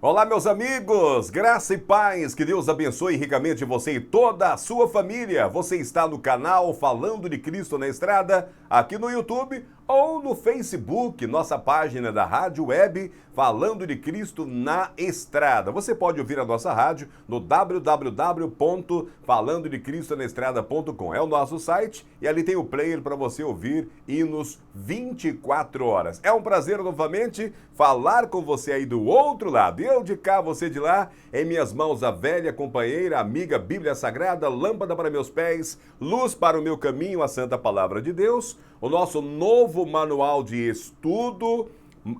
Olá, meus amigos, graça e paz, que Deus abençoe ricamente você e toda a sua família. Você está no canal Falando de Cristo na Estrada, aqui no YouTube ou no Facebook, nossa página da Rádio Web Falando de Cristo na Estrada. Você pode ouvir a nossa rádio no www.falandodecristonaestrada.com. É o nosso site e ali tem o player para você ouvir hinos 24 horas. É um prazer novamente falar com você aí do outro lado. Eu de cá, você de lá, em minhas mãos a velha companheira, amiga Bíblia Sagrada, lâmpada para meus pés, luz para o meu caminho, a Santa Palavra de Deus, o nosso novo manual de estudo,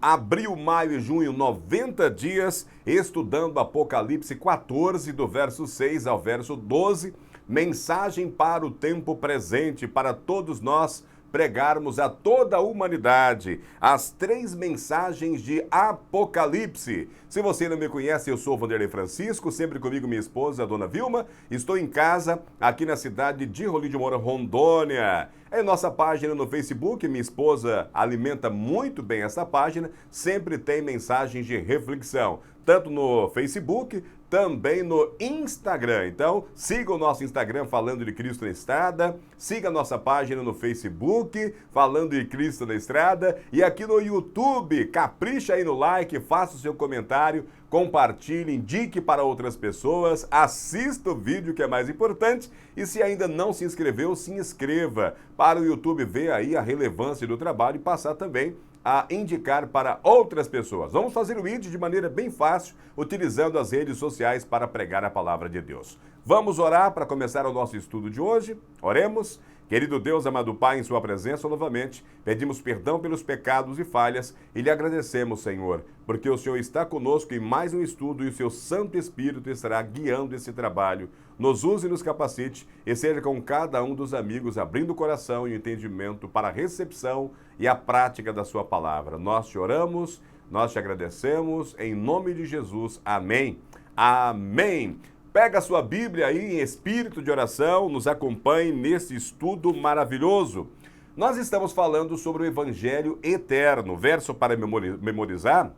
abril, maio e junho, 90 dias, estudando Apocalipse 14, do verso 6 ao verso 12, mensagem para o tempo presente, para todos nós pregarmos a toda a humanidade as 3 mensagens de Apocalipse. Se você não me conhece, eu sou o Vanderlei Francisco, sempre comigo minha esposa, a dona Vilma. Estou em casa, aqui na cidade de Rolim de Moura, Rondônia. É nossa página no Facebook, minha esposa alimenta muito bem essa página, sempre tem mensagens de reflexão, tanto no Facebook, também no Instagram. Então, siga o nosso Instagram Falando de Cristo na Estrada, siga a nossa página no Facebook, Falando de Cristo na Estrada, e aqui no YouTube, capricha aí no like, faça o seu comentário, compartilhe, indique para outras pessoas, assista o vídeo que é mais importante, e se ainda não se inscreveu, se inscreva para o YouTube ver aí a relevância do trabalho e passar também a indicar para outras pessoas. Vamos fazer o vídeo de maneira bem fácil, utilizando as redes sociais para pregar a palavra de Deus. Vamos orar para começar o nosso estudo de hoje? Oremos. Querido Deus, amado Pai, em sua presença novamente, pedimos perdão pelos pecados e falhas e lhe agradecemos, Senhor, porque o Senhor está conosco em mais um estudo e o seu Santo Espírito estará guiando esse trabalho. Nos use e nos capacite e seja com cada um dos amigos abrindo o coração e o entendimento para a recepção e a prática da sua palavra. Nós te oramos, nós te agradecemos, em nome de Jesus. Amém. Amém. Pega a sua Bíblia aí em espírito de oração, nos acompanhe nesse estudo maravilhoso. Nós estamos falando sobre o Evangelho eterno. Verso para memorizar,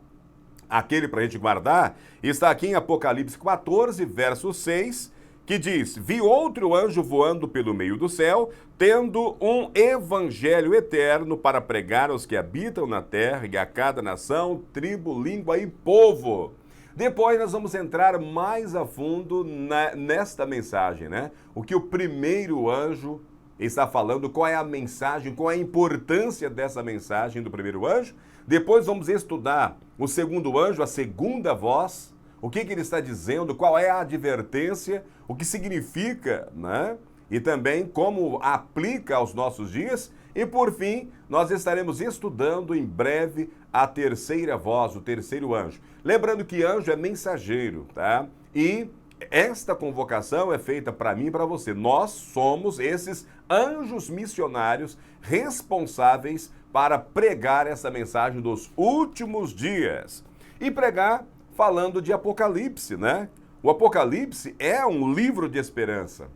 aquele para a gente guardar, está aqui em Apocalipse 14, verso 6, que diz: Vi outro anjo voando pelo meio do céu, tendo um evangelho eterno para pregar aos que habitam na terra e a cada nação, tribo, língua e povo. Depois nós vamos entrar mais a fundo nesta mensagem, né? O que o primeiro anjo está falando, qual é a mensagem, qual é a importância dessa mensagem do primeiro anjo. Depois vamos estudar o segundo anjo, a segunda voz, o que ele está dizendo, qual é a advertência, o que significa, né? E também como aplica aos nossos dias. E por fim, nós estaremos estudando em breve a terceira voz, o terceiro anjo. Lembrando que anjo é mensageiro, tá? E esta convocação é feita para mim e para você. Nós somos esses anjos missionários responsáveis para pregar essa mensagem dos últimos dias. E pregar falando de Apocalipse, né? O Apocalipse é um livro de esperança,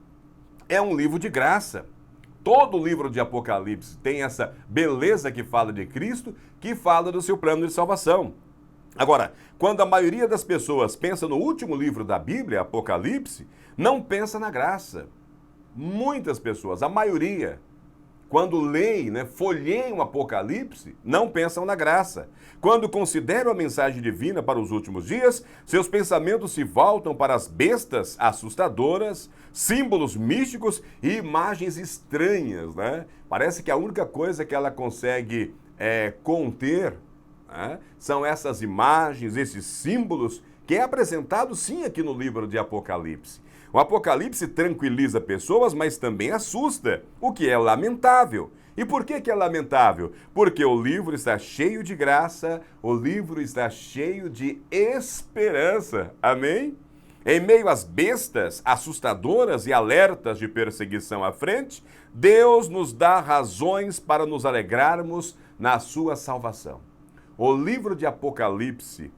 é um livro de graça. Todo o livro de Apocalipse tem essa beleza que fala de Cristo, que fala do seu plano de salvação. Agora, quando a maioria das pessoas pensa no último livro da Bíblia, Apocalipse, não pensa na graça. Muitas pessoas, a maioria, quando leem, né, folheiam o Apocalipse, não pensam na graça. Quando consideram a mensagem divina para os últimos dias, seus pensamentos se voltam para as bestas assustadoras, símbolos místicos e imagens estranhas, né? Parece que a única coisa que ela consegue conter, né, são essas imagens, esses símbolos, que é apresentado sim aqui no livro de Apocalipse. O Apocalipse tranquiliza pessoas, mas também assusta, o que é lamentável. E por que é lamentável? Porque o livro está cheio de graça, o livro está cheio de esperança. Amém? Em meio às bestas assustadoras e alertas de perseguição à frente, Deus nos dá razões para nos alegrarmos na sua salvação. O livro de Apocalipse,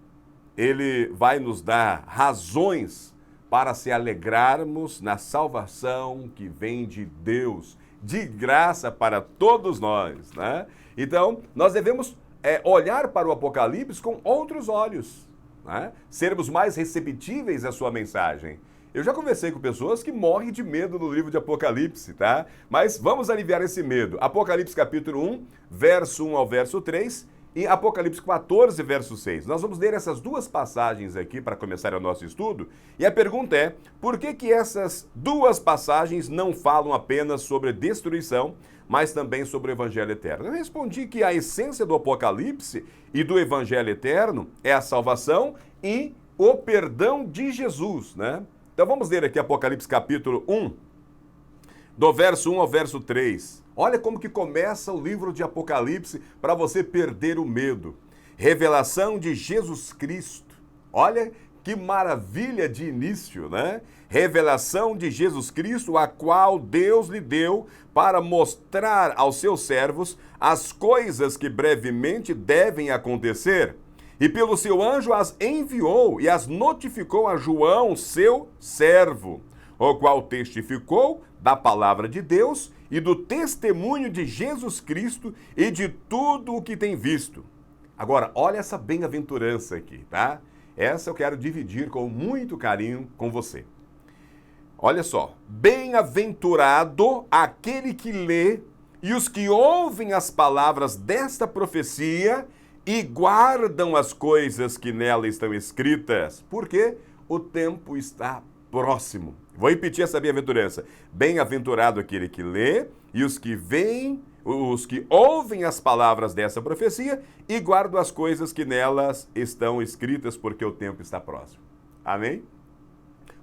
ele vai nos dar razões para se alegrarmos na salvação que vem de Deus, de graça para todos nós, né? Então, nós devemos olhar para o Apocalipse com outros olhos. né? Sermos mais receptíveis à sua mensagem. Eu já conversei com pessoas que morrem de medo no livro de Apocalipse, tá? Mas vamos aliviar esse medo. Apocalipse capítulo 1, verso 1 ao verso 3 e Apocalipse 14, verso 6. Nós vamos ler essas duas passagens aqui para começar o nosso estudo. E a pergunta é, por que essas duas passagens não falam apenas sobre destruição, mas também sobre o Evangelho Eterno? Eu respondi que a essência do Apocalipse e do Evangelho Eterno é a salvação e o perdão de Jesus, né? Então vamos ler aqui Apocalipse capítulo 1, do verso 1 ao verso 3. Olha como que começa o livro de Apocalipse para você perder o medo. Revelação de Jesus Cristo. Olha que maravilha de início, né? Revelação de Jesus Cristo, a qual Deus lhe deu para mostrar aos seus servos as coisas que brevemente devem acontecer. E pelo seu anjo as enviou e as notificou a João, seu servo, o qual testificou da palavra de Deus e do testemunho de Jesus Cristo e de tudo o que tem visto. Agora, olha essa bem-aventurança aqui, tá? Essa eu quero dividir com muito carinho com você. Olha só, bem-aventurado aquele que lê e os que ouvem as palavras desta profecia e guardam as coisas que nela estão escritas, porque o tempo está próximo. Vou repetir essa bem-aventurança. Bem-aventurado aquele que lê e os que ouvem as palavras dessa profecia e guardam as coisas que nelas estão escritas, porque o tempo está próximo. Amém?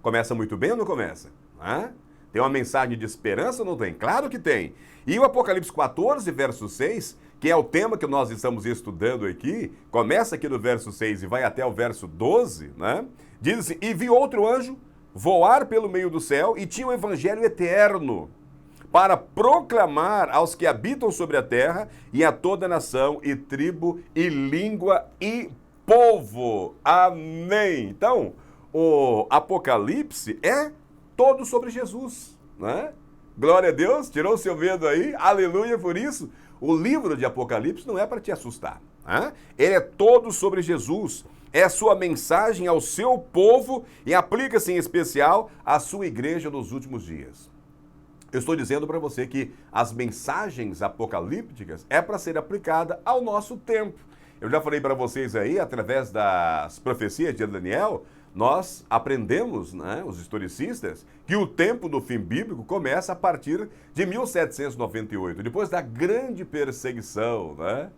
Começa muito bem ou não começa? Tem uma mensagem de esperança ou não tem? Claro que tem. E o Apocalipse 14, verso 6, que é o tema que nós estamos estudando aqui, começa aqui no verso 6 e vai até o verso 12, né? Diz assim, e vi outro anjo voar pelo meio do céu e tinha o evangelho eterno para proclamar aos que habitam sobre a terra e a toda nação e tribo e língua e povo. Amém. Então, o Apocalipse é todo sobre Jesus, né? Glória a Deus, tirou o seu medo aí, aleluia por isso. O livro de Apocalipse não é para te assustar, né? Ele é todo sobre Jesus. É a sua mensagem ao seu povo e aplica-se em especial à sua igreja nos últimos dias. Eu estou dizendo para você que as mensagens apocalípticas é para ser aplicada ao nosso tempo. Eu já falei para vocês aí, através das profecias de Daniel, nós aprendemos, né, os historicistas, que o tempo do fim bíblico começa a partir de 1798, depois da grande perseguição, né?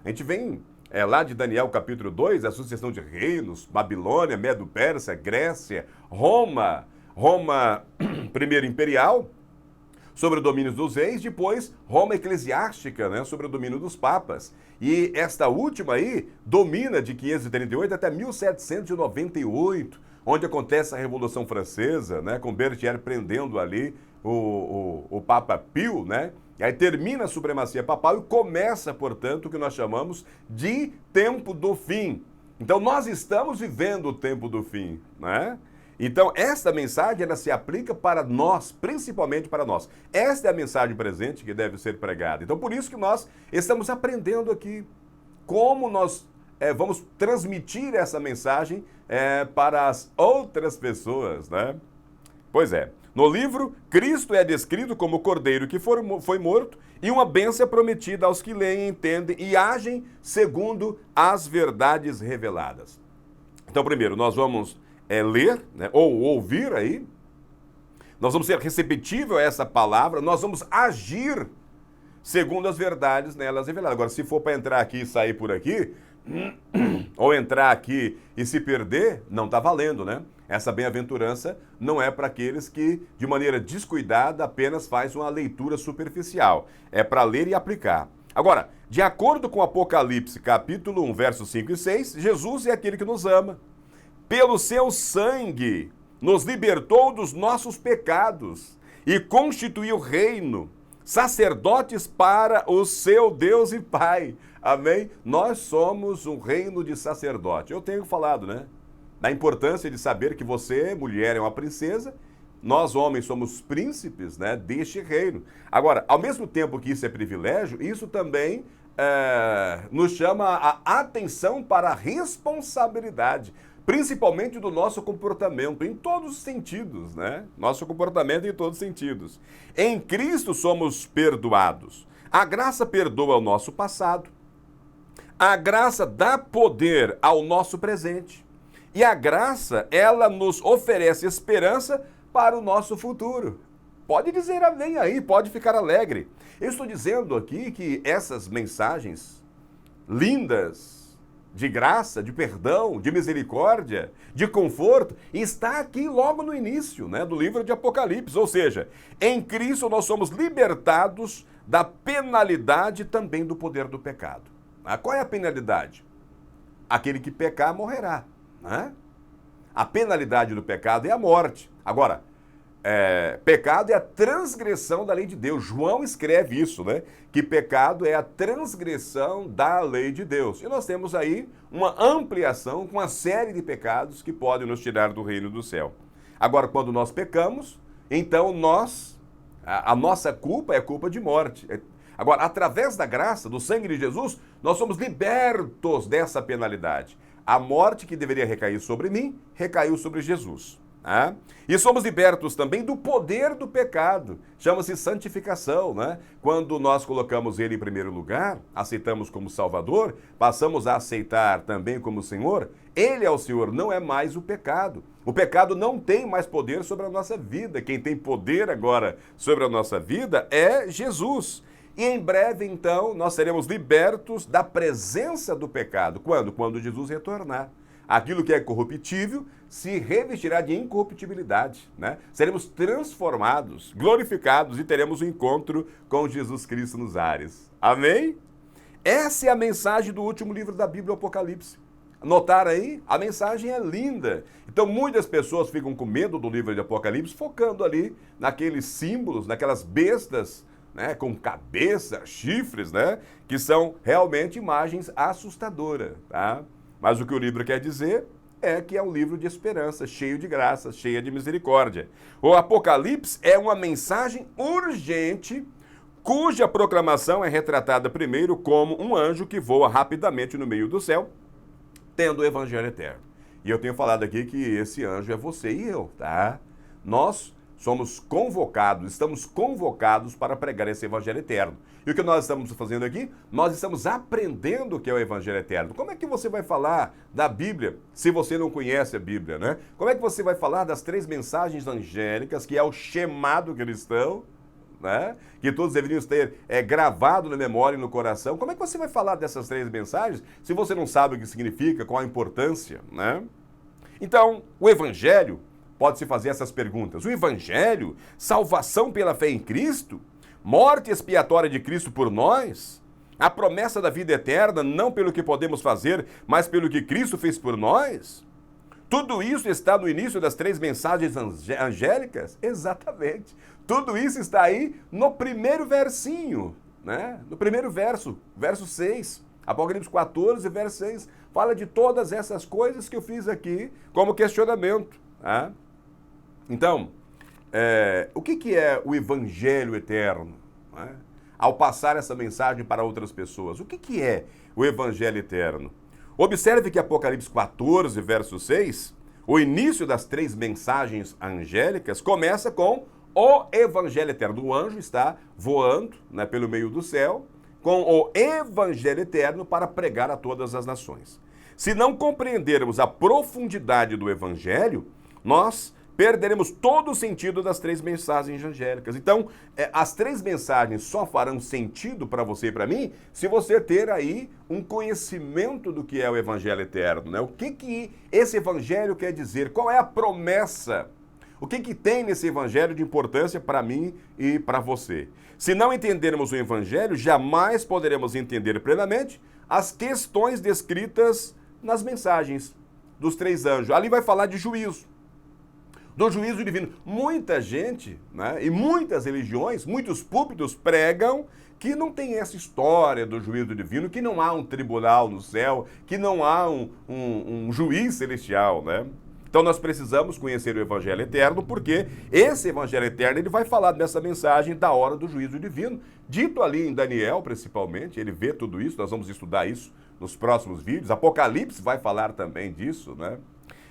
A gente vem lá de Daniel capítulo 2, a sucessão de reinos, Babilônia, Medo-Pérsia, Grécia, Roma primeiro imperial, sobre o domínio dos reis, depois Roma eclesiástica, né, sobre o domínio dos papas. E esta última aí domina de 538 até 1798, onde acontece a Revolução Francesa, né, com Berthier prendendo ali o Papa Pio, né? E aí termina a supremacia papal e começa, portanto, o que nós chamamos de tempo do fim. Então nós estamos vivendo o tempo do fim, né? Então, esta mensagem, ela se aplica para nós, principalmente para nós. Esta é a mensagem presente que deve ser pregada. Então, por isso que nós estamos aprendendo aqui como nós vamos transmitir essa mensagem para as outras pessoas, né? Pois é. No livro, Cristo é descrito como o cordeiro que foi morto e uma bênção prometida aos que leem, entendem e agem segundo as verdades reveladas. Então, primeiro, nós vamos ler, né, ou ouvir aí, nós vamos ser receptível a essa palavra, nós vamos agir segundo as verdades nelas reveladas. Agora, se for para entrar aqui e sair por aqui, ou entrar aqui e se perder, não está valendo, né? Essa bem-aventurança não é para aqueles que, de maneira descuidada, apenas faz uma leitura superficial. É para ler e aplicar. Agora, de acordo com Apocalipse, capítulo 1, versos 5 e 6, Jesus é aquele que nos ama. Pelo seu sangue, nos libertou dos nossos pecados e constituiu reino, sacerdotes para o seu Deus e Pai. Amém? Nós somos um reino de sacerdote. Eu tenho falado, né? Da importância de saber que você, mulher, é uma princesa, nós, homens, somos príncipes, né, deste reino. Agora, ao mesmo tempo que isso é privilégio, isso também nos chama a atenção para a responsabilidade. principalmente do nosso comportamento, em todos os sentidos, né? Nosso comportamento em todos os sentidos. Em Cristo somos perdoados. A graça perdoa o nosso passado. A graça dá poder ao nosso presente. E a graça, ela nos oferece esperança para o nosso futuro. Pode dizer amém aí, pode ficar alegre. Eu estou dizendo aqui que essas mensagens lindas, de graça, de perdão, de misericórdia, de conforto, está aqui logo no início, né, do livro de Apocalipse. Ou seja, em Cristo nós somos libertados da penalidade também do poder do pecado. Qual é a penalidade? Aquele que pecar morrerá, né? A penalidade do pecado é a morte. Agora, pecado é a transgressão da lei de Deus. João escreve isso, né? Que pecado é a transgressão da lei de Deus. E nós temos aí uma ampliação com uma série de pecados que podem nos tirar do reino do céu. Agora, quando nós pecamos, então a nossa culpa é culpa de morte. Agora, através da graça, do sangue de Jesus, nós somos libertos dessa penalidade. A morte que deveria recair sobre mim, recaiu sobre Jesus. E somos libertos também do poder do pecado, chama-se santificação, né? Quando nós colocamos Ele em primeiro lugar, aceitamos como Salvador, passamos a aceitar também como Senhor, Ele é o Senhor, não é mais o pecado. O pecado não tem mais poder sobre a nossa vida, quem tem poder agora sobre a nossa vida é Jesus. E em breve, então, nós seremos libertos da presença do pecado. Quando? Quando Jesus retornar. Aquilo que é corruptível se revestirá de incorruptibilidade, né? Seremos transformados, glorificados e teremos um encontro com Jesus Cristo nos ares. Amém? Essa é a mensagem do último livro da Bíblia, o Apocalipse. Notaram aí? A mensagem é linda. Então muitas pessoas ficam com medo do livro de Apocalipse, focando ali naqueles símbolos, naquelas bestas, né, com cabeça, chifres, né, que são realmente imagens assustadoras, tá? Mas o que o livro quer dizer é que é um livro de esperança, cheio de graça, cheio de misericórdia. O Apocalipse é uma mensagem urgente, cuja proclamação é retratada primeiro como um anjo que voa rapidamente no meio do céu, tendo o evangelho eterno. E eu tenho falado aqui que esse anjo é você e eu, tá? Nós somos convocados, estamos convocados para pregar esse evangelho eterno. E o que nós estamos fazendo aqui? Nós estamos aprendendo o que é o evangelho eterno. Como é que você vai falar da Bíblia se você não conhece a Bíblia, né? Como é que você vai falar das 3 mensagens angélicas, que é o chamado cristão, né? Que todos deveriam ter gravado na memória e no coração? Como é que você vai falar dessas 3 mensagens se você não sabe o que significa, qual a importância, né? Então, o evangelho pode-se fazer essas perguntas. O evangelho, salvação pela fé em Cristo, morte expiatória de Cristo por nós, a promessa da vida eterna, não pelo que podemos fazer, mas pelo que Cristo fez por nós. Tudo isso está no início das 3 mensagens angélicas? Exatamente. Tudo isso está aí no primeiro versinho, né? No primeiro verso, verso 6. Apocalipse 14, verso 6. Fala de todas essas coisas que eu fiz aqui como questionamento, tá? Então, o que é o evangelho eterno, né? Ao passar essa mensagem para outras pessoas, o que é o evangelho eterno? Observe que Apocalipse 14, verso 6, o início das 3 mensagens angélicas começa com o evangelho eterno. O anjo está voando, né, pelo meio do céu com o evangelho eterno para pregar a todas as nações. Se não compreendermos a profundidade do evangelho, nós perderemos todo o sentido das 3 mensagens angélicas. Então, as 3 mensagens só farão sentido para você e para mim se você ter aí um conhecimento do que é o evangelho eterno, né? O que esse evangelho quer dizer? Qual é a promessa? O que tem nesse evangelho de importância para mim e para você? Se não entendermos o evangelho, jamais poderemos entender plenamente as questões descritas nas mensagens dos 3 anjos. Ali vai falar de juízo, do juízo divino. Muita gente, né, e muitas religiões, muitos púlpitos pregam que não tem essa história do juízo divino, que não há um tribunal no céu, que não há um juiz celestial, né? Então nós precisamos conhecer o evangelho eterno, porque esse evangelho eterno ele vai falar nessa mensagem da hora do juízo divino, dito ali em Daniel principalmente. Ele vê tudo isso, nós vamos estudar isso nos próximos vídeos. Apocalipse vai falar também disso, né?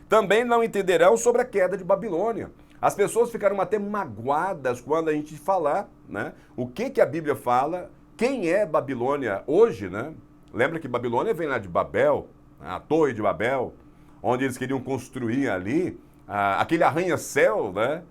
Também não entenderão sobre a queda de Babilônia. As pessoas ficaram até magoadas quando a gente falar, né? O que a Bíblia fala, quem é Babilônia hoje, né? Lembra que Babilônia vem lá de Babel, a Torre de Babel, onde eles queriam construir ali aquele arranha-céu, né?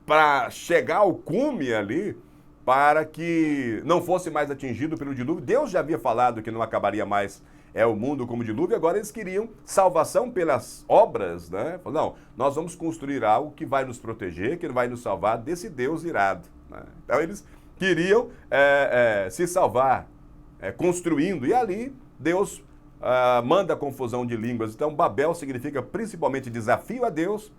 Para chegar ao cume ali, para que não fosse mais atingido pelo dilúvio. Deus já havia falado que não acabaria mais o mundo como dilúvio, agora eles queriam salvação pelas obras, né? Não, nós vamos construir algo que vai nos proteger, que vai nos salvar desse Deus irado, né? Então eles queriam se salvar construindo, e ali Deus manda confusão de línguas. Então Babel significa principalmente desafio a Deus,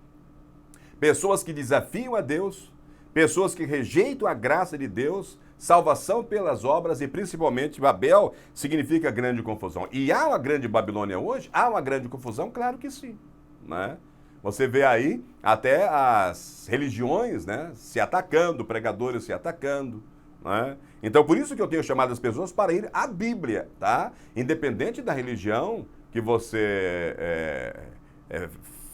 pessoas que desafiam a Deus, pessoas que rejeitam a graça de Deus, salvação pelas obras, e principalmente Babel significa grande confusão. E há uma grande Babilônia hoje? Há uma grande confusão? Claro que sim, né? Você vê aí até as religiões, né, se atacando, pregadores se atacando, né? Então por isso que eu tenho chamado as pessoas para ir à Bíblia, tá? Independente da religião que você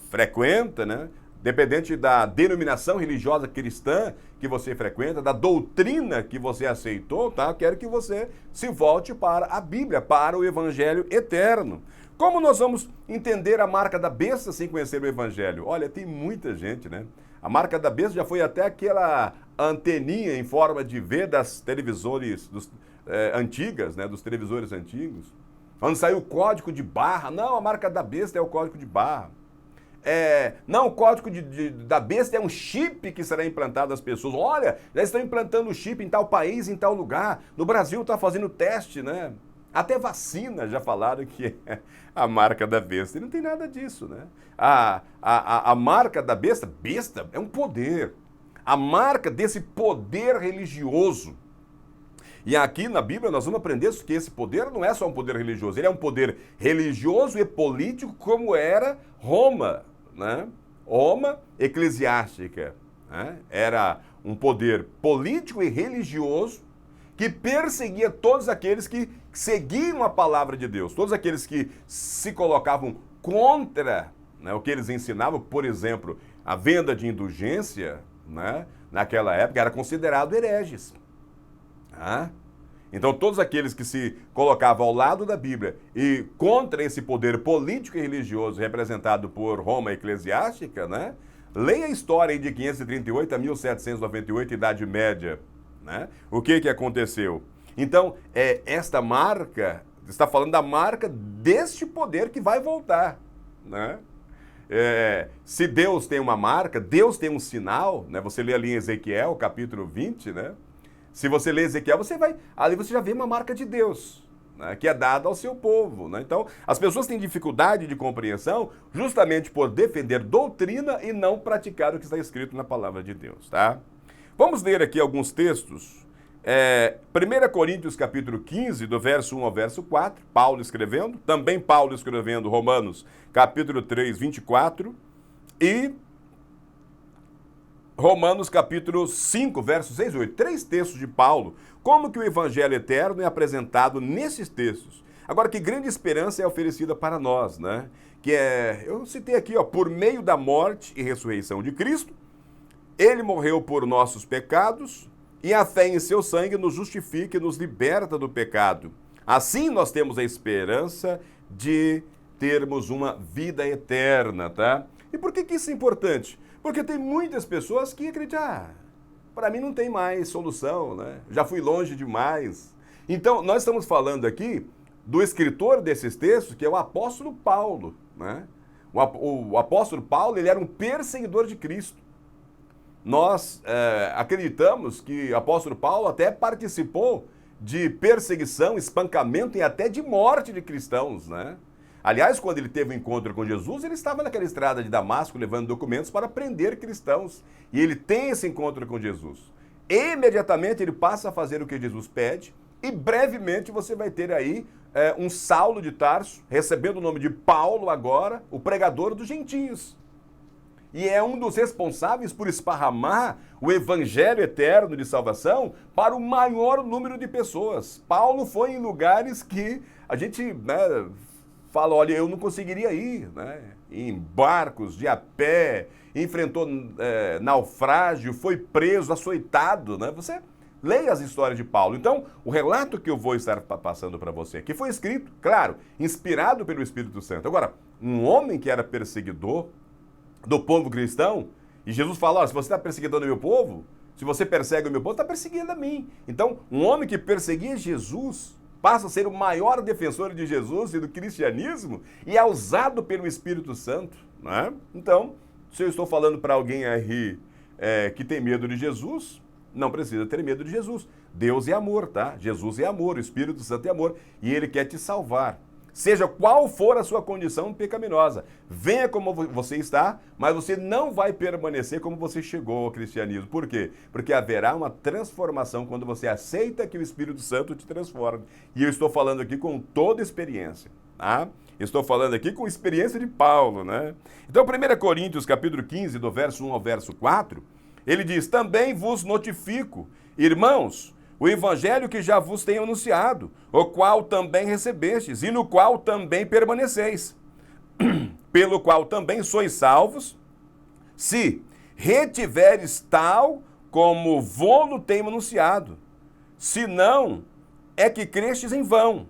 frequenta, né? Dependente da denominação religiosa cristã que você frequenta, da doutrina que você aceitou, tá? Eu quero que você se volte para a Bíblia, para o Evangelho eterno. Como nós vamos entender a marca da besta sem conhecer o Evangelho? Olha, tem muita gente, né? A marca da besta já foi até aquela anteninha em forma de V das televisores antigas, né? Dos televisores antigos. Quando saiu o código de barra, não, a marca da besta é o código de barra. Não, o código da besta é um chip que será implantado às pessoas. Olha, já estão implantando o chip em tal país, em tal lugar. No Brasil está fazendo teste, né? Até vacina já falaram que é a marca da besta. E não tem nada disso, né? A marca da besta é um poder. A marca desse poder religioso. E aqui na Bíblia nós vamos aprender que esse poder não é só um poder religioso, ele é um poder religioso e político como era Roma, né? Roma eclesiástica, né? Era um poder político e religioso que perseguia todos aqueles que seguiam a palavra de Deus, todos aqueles que se colocavam contra, né, o que eles ensinavam. Por exemplo, a venda de indulgência, né, naquela época era considerado hereges. Então todos aqueles que se colocavam ao lado da Bíblia e contra esse poder político e religioso representado por Roma eclesiástica, né? Leia a história aí de 538 a 1798, Idade Média, né? O que aconteceu? Então, esta marca, está falando da marca deste poder que vai voltar, né? Se Deus tem uma marca, Deus tem um sinal, né? Você lê ali em Ezequiel, capítulo 20, né? Se você lê Ezequiel, ali você já vê uma marca de Deus, né, que é dada ao seu povo, né? Então, as pessoas têm dificuldade de compreensão justamente por defender doutrina e não praticar o que está escrito na palavra de Deus, tá? Vamos ler aqui alguns textos. 1 Coríntios capítulo 15, do verso 1 ao verso 4, Paulo escrevendo, também Paulo escrevendo Romanos capítulo 3, 24 e Romanos capítulo 5, versos 6 e 8, 3 textos de Paulo. Como que o evangelho eterno é apresentado nesses textos? Agora, que grande esperança é oferecida para nós, né? Eu citei aqui, por meio da morte e ressurreição de Cristo, ele morreu por nossos pecados e a fé em seu sangue nos justifica e nos liberta do pecado. Assim nós temos a esperança de termos uma vida eterna, tá? E por que isso é importante? Porque tem muitas pessoas que acreditam, para mim não tem mais solução, né? Já fui longe demais. Então, nós estamos falando aqui do escritor desses textos, que é o apóstolo Paulo, né? O apóstolo Paulo, ele era um perseguidor de Cristo. Nós acreditamos que o apóstolo Paulo até participou de perseguição, espancamento e até de morte de cristãos, né? Aliás, quando ele teve um encontro com Jesus, ele estava naquela estrada de Damasco levando documentos para prender cristãos. E ele tem esse encontro com Jesus. Imediatamente ele passa a fazer o que Jesus pede e brevemente você vai ter aí um Saulo de Tarso, recebendo o nome de Paulo agora, o pregador dos gentios. E é um dos responsáveis por esparramar o evangelho eterno de salvação para o maior número de pessoas. Paulo foi em lugares que a gente, né, fala, olha, eu não conseguiria ir, né? Em barcos, de a pé, enfrentou naufrágio, foi preso, açoitado, né? Você leia as histórias de Paulo. Então, o relato que eu vou estar passando para você aqui foi escrito, claro, inspirado pelo Espírito Santo. Agora, um homem que era perseguidor do povo cristão, e Jesus fala, olha, se você está perseguindo o meu povo, se você persegue o meu povo, está perseguindo a mim. Então, um homem que perseguia Jesus passa a ser o maior defensor de Jesus e do cristianismo e é usado pelo Espírito Santo, né? Então, se eu estou falando para alguém aí que tem medo de Jesus, não precisa ter medo de Jesus. Deus é amor, tá? Jesus é amor, o Espírito Santo é amor e Ele quer te salvar. Seja qual for a sua condição pecaminosa, venha como você está, mas você não vai permanecer como você chegou ao cristianismo. Por quê? Porque haverá uma transformação quando você aceita que o Espírito Santo te transforme. E eu estou falando aqui com toda experiência, tá? Estou falando aqui com experiência de Paulo, né? Então, 1 Coríntios, capítulo 15, do verso 1 ao verso 4, ele diz, também vos notifico, irmãos, o evangelho que já vos tenho anunciado, o qual também recebestes, e no qual também permaneceis, pelo qual também sois salvos, se retiveres tal como vô-lo tenho anunciado. Se não, é que crestes em vão,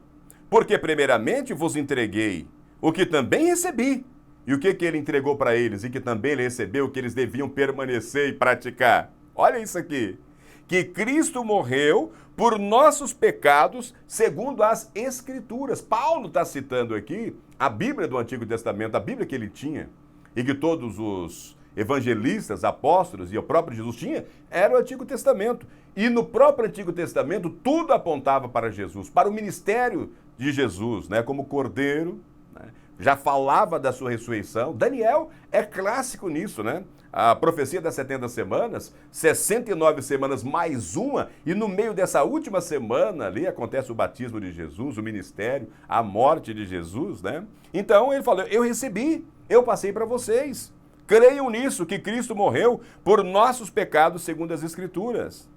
porque primeiramente vos entreguei o que também recebi. E o que ele entregou para eles e que também ele recebeu, que eles deviam permanecer e praticar? Olha isso aqui. Que Cristo morreu por nossos pecados, segundo as Escrituras. Paulo está citando aqui a Bíblia do Antigo Testamento, a Bíblia que ele tinha, e que todos os evangelistas, apóstolos e o próprio Jesus tinha, era o Antigo Testamento. E no próprio Antigo Testamento, tudo apontava para Jesus, para o ministério de Jesus, né, como Cordeiro, né, já falava da sua ressurreição. Daniel é clássico nisso, né? A profecia das 70 semanas, 69 semanas mais uma, e no meio dessa última semana ali acontece o batismo de Jesus, o ministério, a morte de Jesus, né? Então ele falou, eu recebi, eu passei para vocês. Creiam nisso, que Cristo morreu por nossos pecados, segundo as Escrituras,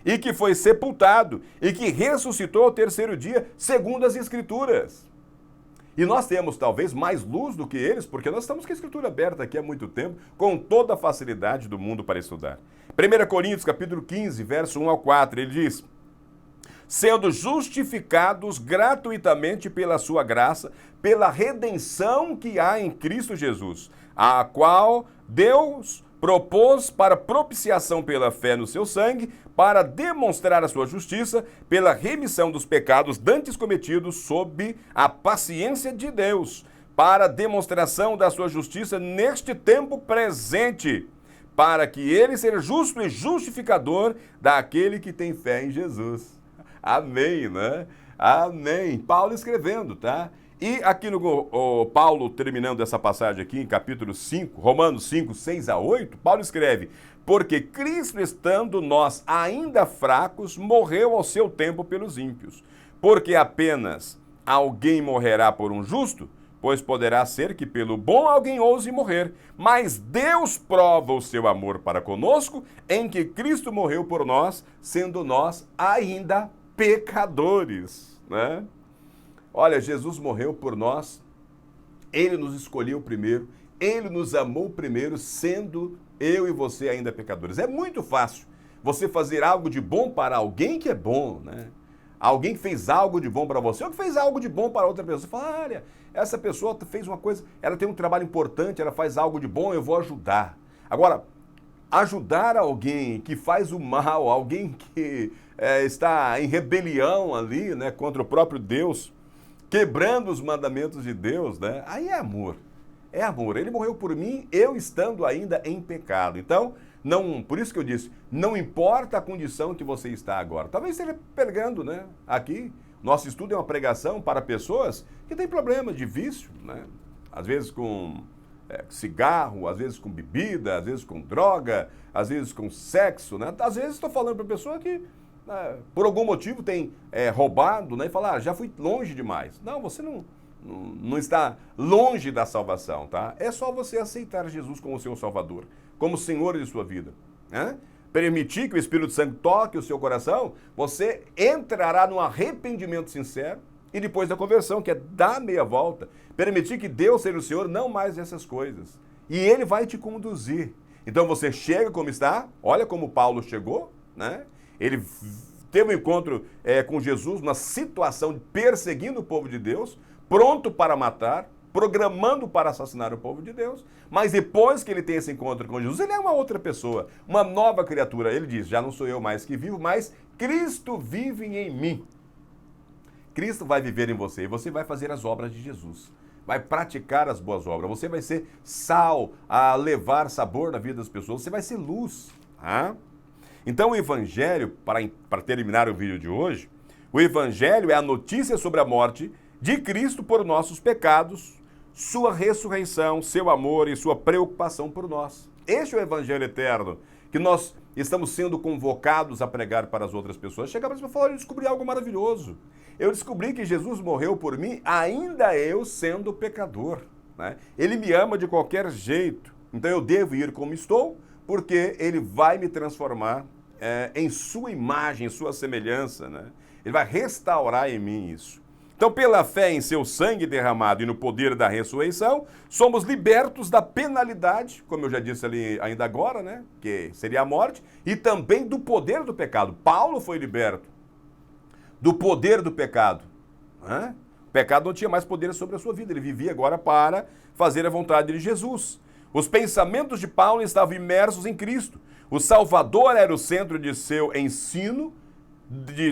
e que foi sepultado, e que ressuscitou ao terceiro dia, segundo as Escrituras. E nós temos talvez mais luz do que eles, porque nós estamos com a Escritura aberta aqui há muito tempo, com toda a facilidade do mundo para estudar. 1 Coríntios, capítulo 15, verso 1 ao 4, ele diz, sendo justificados gratuitamente pela sua graça, pela redenção que há em Cristo Jesus, a qual Deus propôs para propiciação pela fé no seu sangue, para demonstrar a sua justiça, pela remissão dos pecados dantes cometidos sob a paciência de Deus, para demonstração da sua justiça neste tempo presente, para que ele seja justo e justificador daquele que tem fé em Jesus. Amém, né? Amém. Paulo escrevendo, tá? E aqui no Paulo, terminando essa passagem aqui, em capítulo 5, Romanos 5, 6 a 8, Paulo escreve, porque Cristo, estando nós ainda fracos, morreu ao seu tempo pelos ímpios. Porque apenas alguém morrerá por um justo, pois poderá ser que pelo bom alguém ouse morrer. Mas Deus prova o seu amor para conosco, em que Cristo morreu por nós, sendo nós ainda pecadores, né? Olha, Jesus morreu por nós, Ele nos escolheu primeiro, Ele nos amou primeiro, sendo eu e você ainda pecadores. É muito fácil você fazer algo de bom para alguém que é bom, né? Alguém que fez algo de bom para você, ou que fez algo de bom para outra pessoa. Você fala, olha, essa pessoa fez uma coisa, ela tem um trabalho importante, ela faz algo de bom, eu vou ajudar. Agora, ajudar alguém que faz o mal, alguém que está em rebelião ali, né, contra o próprio Deus, quebrando os mandamentos de Deus, né? Aí é amor. É amor. Ele morreu por mim, eu estando ainda em pecado. Então, não, por isso que eu disse, não importa a condição que você está agora. Talvez esteja pregando, né? Aqui, nosso estudo é uma pregação para pessoas que têm problema de vício, né? Às vezes com cigarro, às vezes com bebida, às vezes com droga, às vezes com sexo, né? Às vezes estou falando para pessoa que por algum motivo tem roubado, né? E falar, já fui longe demais. Não, você não está longe da salvação, tá? É só você aceitar Jesus como seu Salvador, como Senhor de sua vida, né? Permitir que o Espírito Santo toque o seu coração, você entrará num arrependimento sincero, E depois da conversão, que é dar meia volta, permitir que Deus seja o Senhor, não mais essas coisas. E Ele vai te conduzir. Então você chega como está, olha como Paulo chegou, né? Ele teve um encontro com Jesus, uma situação de perseguindo o povo de Deus, pronto para matar, programando para assassinar o povo de Deus, mas depois que ele tem esse encontro com Jesus, ele é uma outra pessoa, uma nova criatura. Ele diz, já não sou eu mais que vivo, mas Cristo vive em mim. Cristo vai viver em você e você vai fazer as obras de Jesus. Vai praticar as boas obras. Você vai ser sal a levar sabor na vida das pessoas. Você vai ser luz. Tá? Então o Evangelho, para terminar o vídeo de hoje, o Evangelho é a notícia sobre a morte de Cristo por nossos pecados, sua ressurreição, seu amor e sua preocupação por nós. Este é o Evangelho eterno que nós estamos sendo convocados a pregar para as outras pessoas. Chega para você e fala, eu descobri algo maravilhoso. Eu descobri que Jesus morreu por mim, ainda eu sendo pecador. Né? Ele me ama de qualquer jeito. Então eu devo ir como estou, porque Ele vai me transformar em sua imagem, em sua semelhança. Né? Ele vai restaurar em mim isso. Então, pela fé em seu sangue derramado e no poder da ressurreição, somos libertos da penalidade, como eu já disse ali ainda agora, né? Que seria a morte, e também do poder do pecado. Paulo foi liberto do poder do pecado. Né? O pecado não tinha mais poder sobre a sua vida, ele vivia agora para fazer a vontade de Jesus. Os pensamentos de Paulo estavam imersos em Cristo. O Salvador era o centro de seu ensino,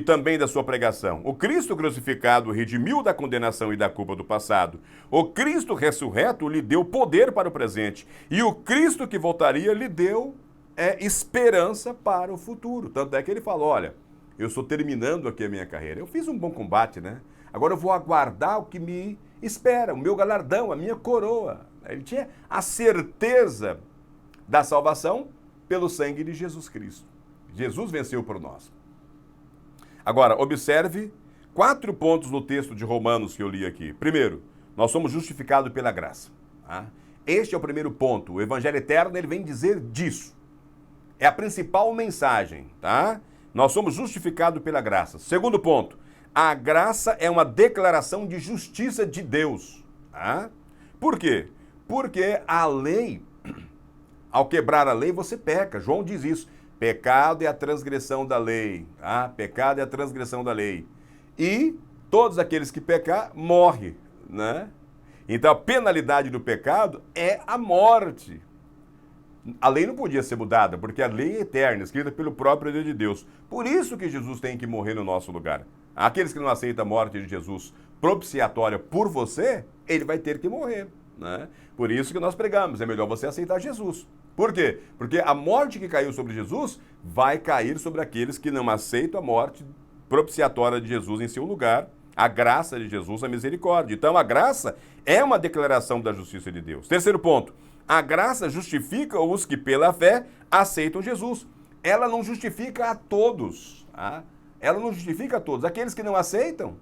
também da sua pregação. O Cristo crucificado redimiu da condenação e da culpa do passado. O Cristo ressurreto lhe deu poder para o presente. E o Cristo que voltaria lhe deu esperança para o futuro. Tanto é que ele falou, olha, eu estou terminando aqui a minha carreira. Eu fiz um bom combate, né? Agora eu vou aguardar o que me espera, o meu galardão, a minha coroa. Ele tinha a certeza da salvação pelo sangue de Jesus Cristo. Jesus venceu por nós. Agora, observe 4 pontos no texto de Romanos que eu li aqui. Primeiro, nós somos justificados pela graça. Tá? Este é o primeiro ponto. O Evangelho Eterno, ele vem dizer disso. É a principal mensagem, tá? Nós somos justificados pela graça. Segundo ponto, a graça é uma declaração de justiça de Deus. Tá? Por quê? Porque a lei, ao quebrar a lei, você peca. João diz isso. Pecado é a transgressão da lei. Ah, pecado é a transgressão da lei. E todos aqueles que pecar, morrem. Né? Então a penalidade do pecado é a morte. A lei não podia ser mudada, porque a lei é eterna, escrita pelo próprio Deus de Deus. Por isso que Jesus tem que morrer no nosso lugar. Aqueles que não aceitam a morte de Jesus propiciatória por você, ele vai ter que morrer. Né? Por isso que nós pregamos, é melhor você aceitar Jesus. Por quê? Porque a morte que caiu sobre Jesus vai cair sobre aqueles que não aceitam a morte propiciatória de Jesus em seu lugar, a graça de Jesus, a misericórdia. Então a graça é uma declaração da justiça de Deus. Terceiro ponto, a graça justifica os que pela fé aceitam Jesus. Ela não justifica a todos. Tá? Ela não justifica a todos. Aqueles que não aceitam,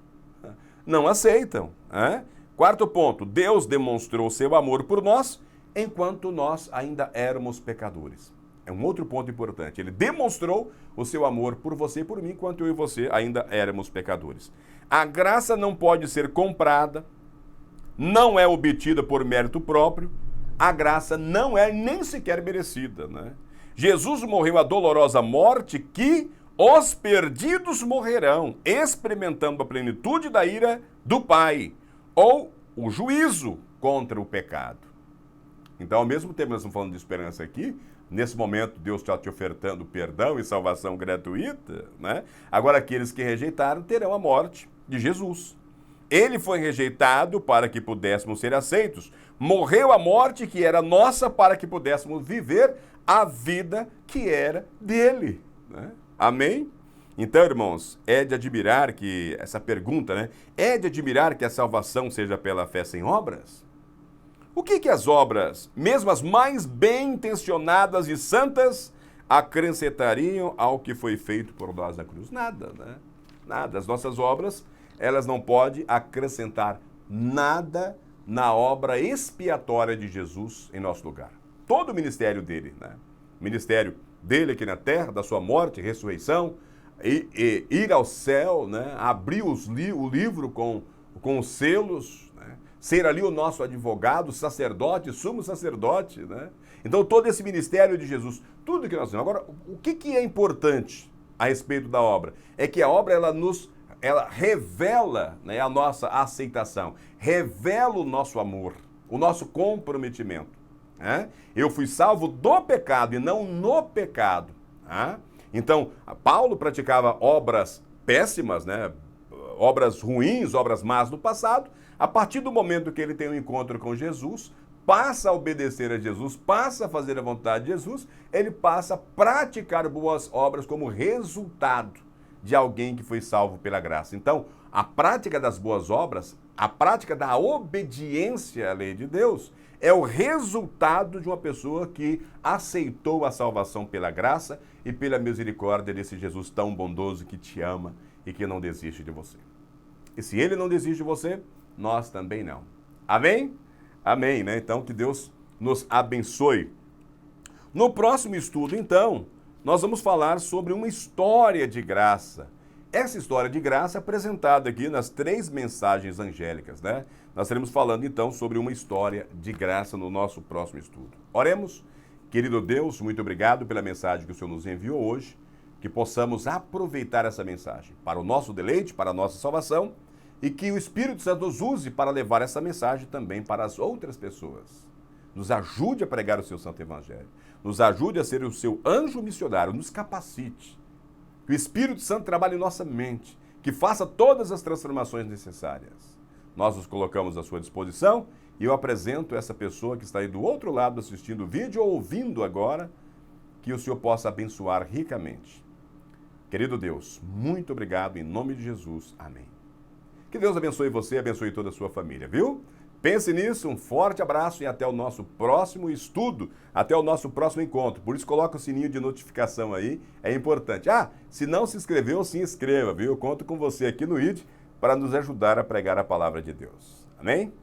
não aceitam. Né? Quarto ponto, Deus demonstrou seu amor por nós enquanto nós ainda éramos pecadores. É um outro ponto importante. Ele demonstrou o seu amor por você e por mim, enquanto eu e você ainda éramos pecadores. A graça não pode ser comprada, não é obtida por mérito próprio, a graça não é nem sequer merecida. Né? Jesus morreu a dolorosa morte que os perdidos morrerão, experimentando a plenitude da ira do Pai, ou o juízo contra o pecado. Então, ao mesmo tempo que nós estamos falando de esperança aqui, nesse momento Deus está te ofertando perdão e salvação gratuita, né? Agora aqueles que rejeitaram terão a morte de Jesus. Ele foi rejeitado para que pudéssemos ser aceitos. Morreu a morte que era nossa para que pudéssemos viver a vida que era dele. Né? Amém? Então, irmãos, é de admirar que, essa pergunta, né? É de admirar que a salvação seja pela fé sem obras? O que as obras, mesmo as mais bem intencionadas e santas, acrescentariam ao que foi feito por nós na cruz? Nada, né? Nada. As nossas obras, elas não podem acrescentar nada na obra expiatória de Jesus em nosso lugar. Todo o ministério dele, né? O ministério dele aqui na terra, da sua morte, ressurreição, ir ao céu, né? Abrir o livro com os selos, né? Ser ali o nosso advogado, sacerdote, sumo sacerdote, né? Então todo esse ministério de Jesus, tudo que nós temos. Agora, o que é importante a respeito da obra? É que a obra ela revela, né, a nossa aceitação, revela o nosso amor, o nosso comprometimento. Né? Eu fui salvo do pecado e não no pecado. Né? Então, Paulo praticava obras péssimas, né? Obras ruins, obras más no passado. A partir do momento que ele tem um encontro com Jesus, passa a obedecer a Jesus, passa a fazer a vontade de Jesus, ele passa a praticar boas obras como resultado de alguém que foi salvo pela graça. Então, a prática das boas obras, a prática da obediência à lei de Deus, é o resultado de uma pessoa que aceitou a salvação pela graça e pela misericórdia desse Jesus tão bondoso que te ama e que não desiste de você. E se ele não desiste de você, nós também não. Amém? Amém, né? Então, que Deus nos abençoe. No próximo estudo, então, nós vamos falar sobre uma história de graça. Essa história de graça é apresentada aqui nas 3 mensagens angélicas, né? Nós estaremos falando, então, sobre uma história de graça no nosso próximo estudo. Oremos. Querido Deus, muito obrigado pela mensagem que o Senhor nos enviou hoje, que possamos aproveitar essa mensagem para o nosso deleite, para a nossa salvação, e que o Espírito Santo nos use para levar essa mensagem também para as outras pessoas. Nos ajude a pregar o seu santo evangelho. Nos ajude a ser o seu anjo missionário. Nos capacite. Que o Espírito Santo trabalhe em nossa mente. Que faça todas as transformações necessárias. Nós nos colocamos à sua disposição e eu apresento essa pessoa que está aí do outro lado assistindo o vídeo ou ouvindo agora, que o Senhor possa abençoar ricamente. Querido Deus, muito obrigado em nome de Jesus. Amém. Que Deus abençoe você e abençoe toda a sua família, viu? Pense nisso, um forte abraço e até o nosso próximo estudo, até o nosso próximo encontro. Por isso, coloca o sininho de notificação aí, é importante. Se não se inscreveu, se inscreva, viu? Eu conto com você aqui no ID para nos ajudar a pregar a palavra de Deus. Amém?